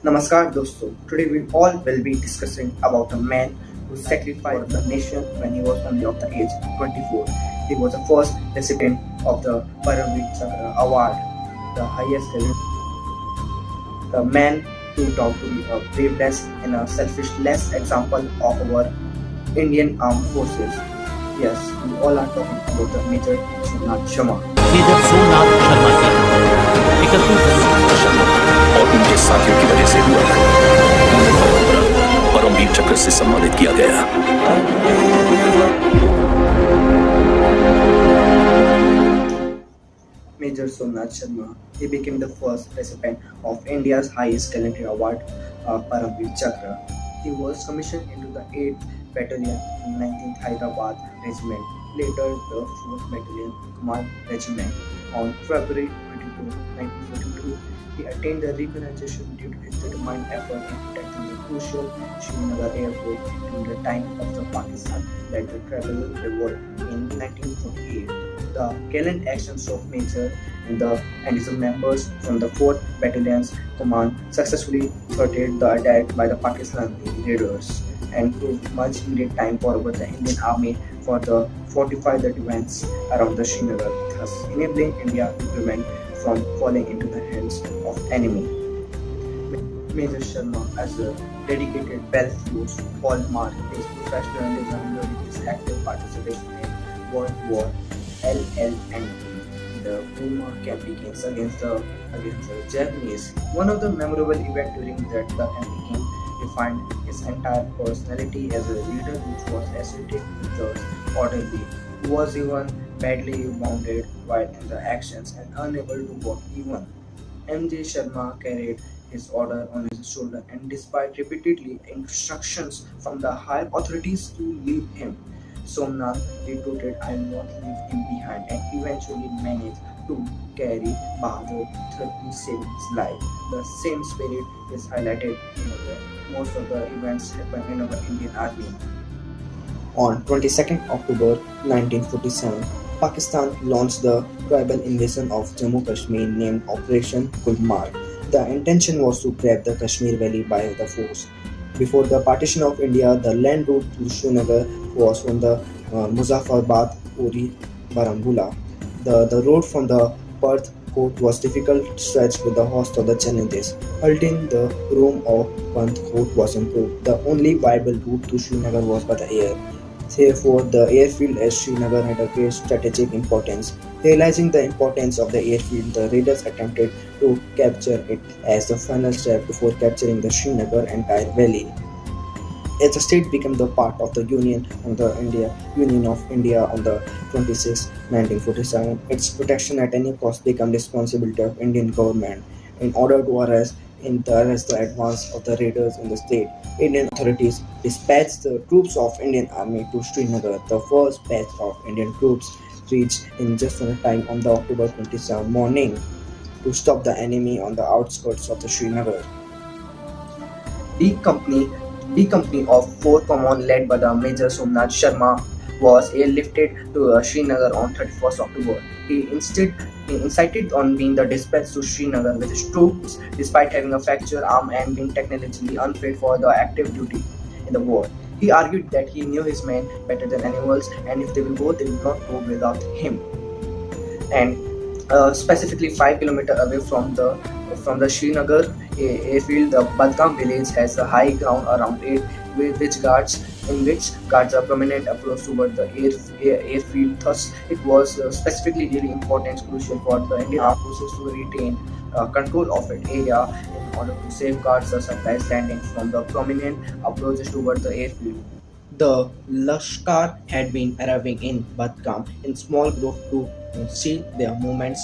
Namaskar दोस्तों. Today we all will be discussing about a man who sacrificed for the nation when he was only of the age 24. He was the first recipient of the Param Vir Chakra award, the highest the man who taught to be a braveless and a selfishless example of our Indian armed forces. Yes, we all are talking about the Major General Sharma. Major Somnath Sharma की 31 शर्मा और उनके साथियों की वजह से हुआ है। उन्हें परमवीर चक्र से सम्मानित किया गया। Major Somnath Sharma. He became the first recipient of India's highest gallantry award, Param Vir Chakra. He was commissioned into the 8th Battalion, 19th Hyderabad Regiment, later the 4th Battalion Command Regiment. On February 22, 1942, he attained the recognition due to his determined effort in protecting the crucial Srinagar airport during the time of the Pakistan-led travel revolt in 1948. The gallant actions of Major and his members from the 4th Battalion's command successfully thwarted the attack by the Pakistani raiders and proved much needed time forward the Indian army for the fortify the defense around the Srinagar, thus enabling India to prevent from falling into the hands of enemy. Major Sharma, as a dedicated well-used hallmark, his professionalism during his active participation in World War LL and the Burma campaigns against the Japanese. One of the memorable events during that the campaign defined his entire personality as a leader which was assertive, just, orderly, who was even badly wounded while in the actions and unable to walk even. MJ Sharma carried his order on his shoulder and despite repeatedly instructions from the higher authorities to leave him, Somnath retorted, I will not leave him behind and eventually managed to carry Bahadur through saving his life. The same spirit is highlighted in most of the events happen in our Indian Army. On 22nd October 1947, Pakistan launched the tribal invasion of Jammu Kashmir named Operation Gulmarg. The intention was to grab the Kashmir Valley by the force. Before the partition of India, the land route to Srinagar was from the Muzaffarabad, Uri, Baramulla. The road from the Perth Court was difficult stretch with the host of the challenges. Halting the room of Perth Court was improved. The only viable route to Srinagar was by the air. Therefore, the airfield at Srinagar had a great strategic importance. Realizing the importance of the airfield, the raiders attempted to capture it as the final step before capturing the Srinagar entire valley. As the state became the part of the Union of India on the 26th, 1947, its protection at any cost became responsibility of Indian government. In order to arrest the advance of the raiders in the state, Indian authorities dispatched the troops of Indian Army to Srinagar. The first batch of Indian troops reached in just on time on the October 27 morning to stop the enemy on the outskirts of the Srinagar. D Company D Company of 4 Command led by the Major Somnath Sharma was airlifted to Srinagar on 31st October. He incited on being the dispatch to Srinagar with his troops despite having a fractured arm and being technically unfit for the active duty in the war. He argued that he knew his men better than animals and if they will go, they will not go without him. And specifically 5 kilometers away from the Srinagar airfield, the Badgam village has a high ground around it, which guards a prominent approach toward the airfield. Thus, it was specifically really important, crucial for the Indian Armed Forces to retain control of that area in order to safeguard the supplies landing from the prominent approaches toward the airfield. The Lashkar had been arriving in Badgam in small groups to seal their movements.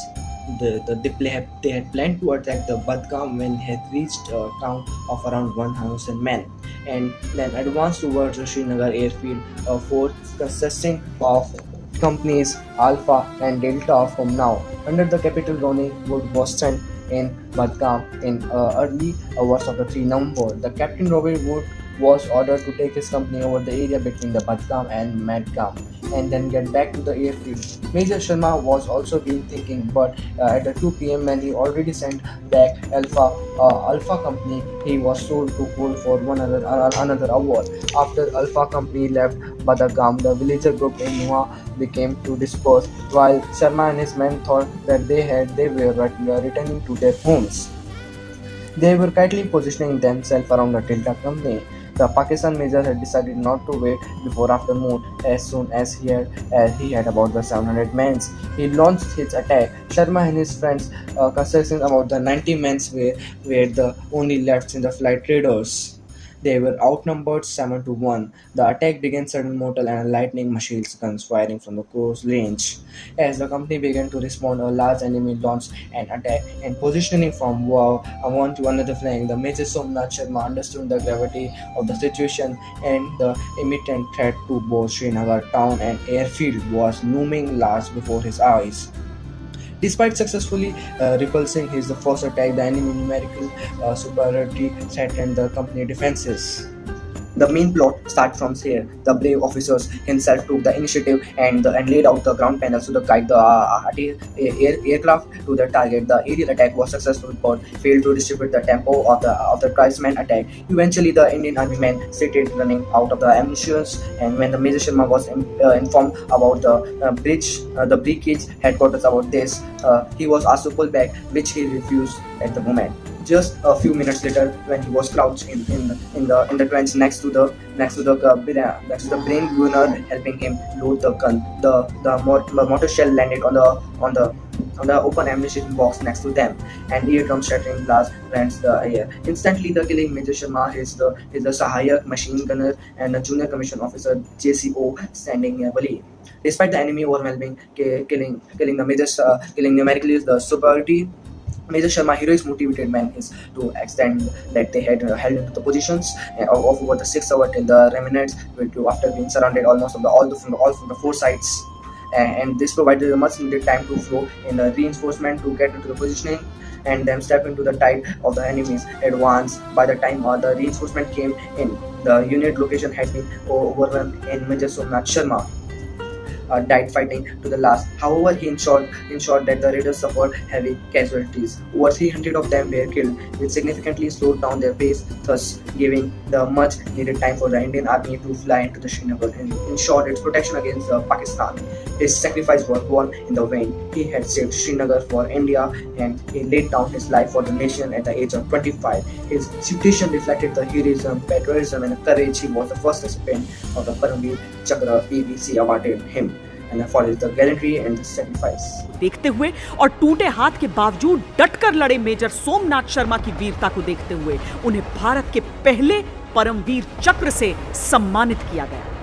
They had planned to attack the Badgam when they had reached a town of around 1,000 men and then advanced towards the Srinagar airfield, a force consisting of companies Alpha and Delta from now. Under the capital Ronnie Wood was sent in Badgam in early hours of the 3 November. The Captain Robert Wood was ordered to take his company over the area between the Badgam and Madgam and then get back to the airfield. Major Sharma was also been thinking, but at the 2 p.m. when he already sent back Alpha Company, he was told to hold for another hour. After Alpha Company left Badagam, the villager group in Nuha became to disperse, while Sharma and his men thought that they were returning to their homes. They were quietly positioning themselves around the Delta Company. The Pakistan major had decided not to wait before afternoon. As soon as he had about the 700 men, he launched his attack. Sharma and his friends, consisting about the 90 men, were the only left in the flight traders. They were outnumbered 7 to 1. The attack began sudden mortar and lightning machine guns firing from the close range. As the company began to respond, a large enemy launched an attack and positioning from one to another flank. The Major Somnath Sharma understood the gravity of the situation and the imminent threat to both Srinagar town and airfield was looming large before his eyes. Despite successfully repulsing his first attack, the enemy numerical superiority threatened the company defenses. The main plot starts from here. The brave officers himself took the initiative and laid out the ground panels to guide the aircraft to the target. The aerial attack was successful but failed to distribute the tempo of the tribesman attack. Eventually, the Indian army men started running out of the ammunition, and when the Major Sharma was informed about the brigade headquarters about this, he was asked to pull back, which he refused at the moment. Just a few minutes later, when he was crouched in the trench next to the brain gunner helping him load the gun, the mortar shell landed on the open ammunition box next to them, and eardrum shattering blast rent the air. Instantly, the killing Major Sharma is the Sahayak machine gunner and the junior commission officer JCO standing nearby. Despite the enemy overwhelming, killing the killing numerically the superiority. Major Sharma heroes motivated men is to extend that they had held into the positions of over the 6 hours till the remnants after being surrounded almost from the four sides. And this provided a much needed time to flow in the reinforcement to get into the positioning and then step into the tide of the enemy's advance. By the time the reinforcement came in, the unit location had been overwhelmed and Major Somnath Sharma died fighting to the last. However, he ensured that the raiders suffered heavy casualties. Over 300 of them were killed, which significantly slowed down their pace, thus giving the much needed time for the Indian army to fly into the Srinagar and ensure its protection against Pakistan. His sacrifice was born in the vein. He had saved Srinagar for India and he laid down his life for the nation at the age of 25. His situation reflected the heroism, patriotism, and courage. He was the first recipient of the Param Vir chakra BBC awarded him, and for his the gallantry and the sacrifice. देखते हुए और टूटे हाथ के बावजूद डटकर लड़े major Somnath Sharma की वीरता को देखते हुए उन्हें भारत के पहले परमवीर चक्र से सम्मानित किया गया।